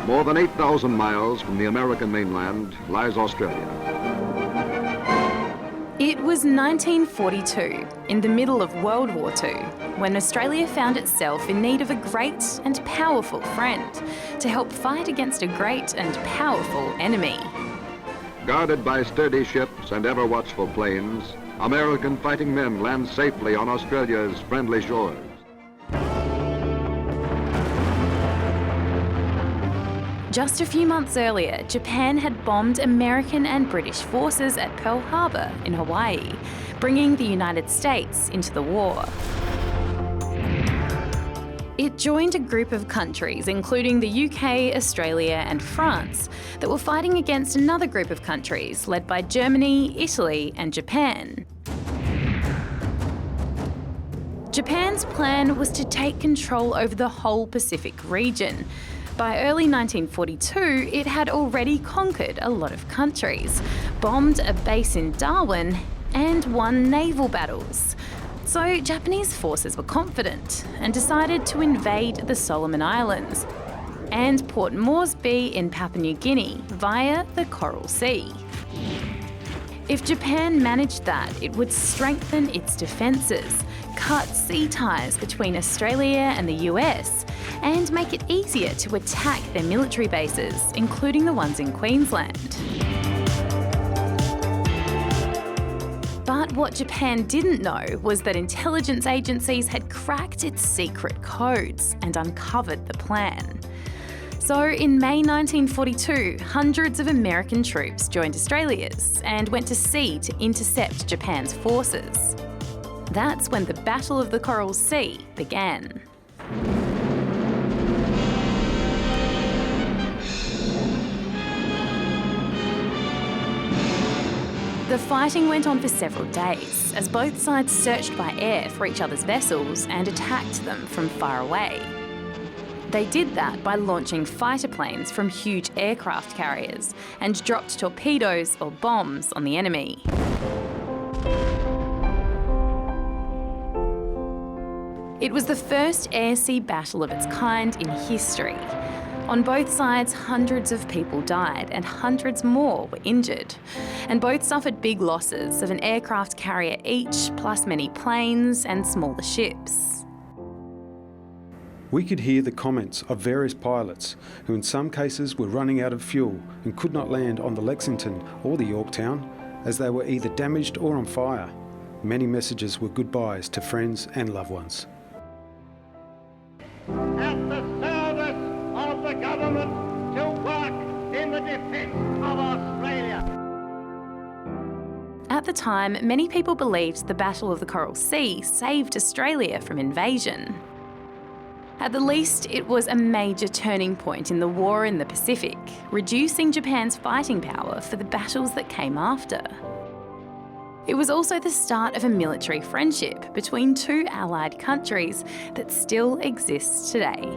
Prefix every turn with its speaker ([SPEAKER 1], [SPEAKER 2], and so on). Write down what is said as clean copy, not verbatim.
[SPEAKER 1] More than 8,000 miles from the American mainland lies Australia.
[SPEAKER 2] It was 1942, in the middle of World War II, when Australia found itself in need of a great and powerful friend to help fight against a great and powerful enemy.
[SPEAKER 1] Guarded by sturdy ships and ever-watchful planes, American fighting men land safely on Australia's friendly shores.
[SPEAKER 2] Just a few months earlier, Japan had bombed American and British forces at Pearl Harbor in Hawaii, bringing the United States into the war. It joined a group of countries, including the UK, Australia and France, that were fighting against another group of countries led by Germany, Italy and Japan. Japan's plan was to take control over the whole Pacific region. By early 1942, it had already conquered a lot of countries, bombed a base in Darwin and won naval battles. So Japanese forces were confident and decided to invade the Solomon Islands and Port Moresby in Papua New Guinea via the Coral Sea. If Japan managed that, it would strengthen its defences, cut sea ties between Australia and the US, and make it easier to attack their military bases, including the ones in Queensland. But what Japan didn't know was that intelligence agencies had cracked its secret codes and uncovered the plan. So in May 1942, hundreds of American troops joined Australia's and went to sea to intercept Japan's forces. That's when the Battle of the Coral Sea began. The fighting went on for several days, as both sides searched by air for each other's vessels and attacked them from far away. They did that by launching fighter planes from huge aircraft carriers and dropped torpedoes or bombs on the enemy. It was the first air-sea battle of its kind in history. On both sides, hundreds of people died and hundreds more were injured. And both suffered big losses of an aircraft carrier each, plus many planes and smaller ships.
[SPEAKER 3] We could hear the comments of various pilots who in some cases were running out of fuel and could not land on the Lexington or the Yorktown as they were either damaged or on fire. Many messages were goodbyes to friends and loved ones.
[SPEAKER 4] At the service of the government to work in the defence of Australia.
[SPEAKER 2] At the time, many people believed the Battle of the Coral Sea saved Australia from invasion. At the least, it was a major turning point in the war in the Pacific, reducing Japan's fighting power for the battles that came after. It was also the start of a military friendship between two allied countries that still exists today.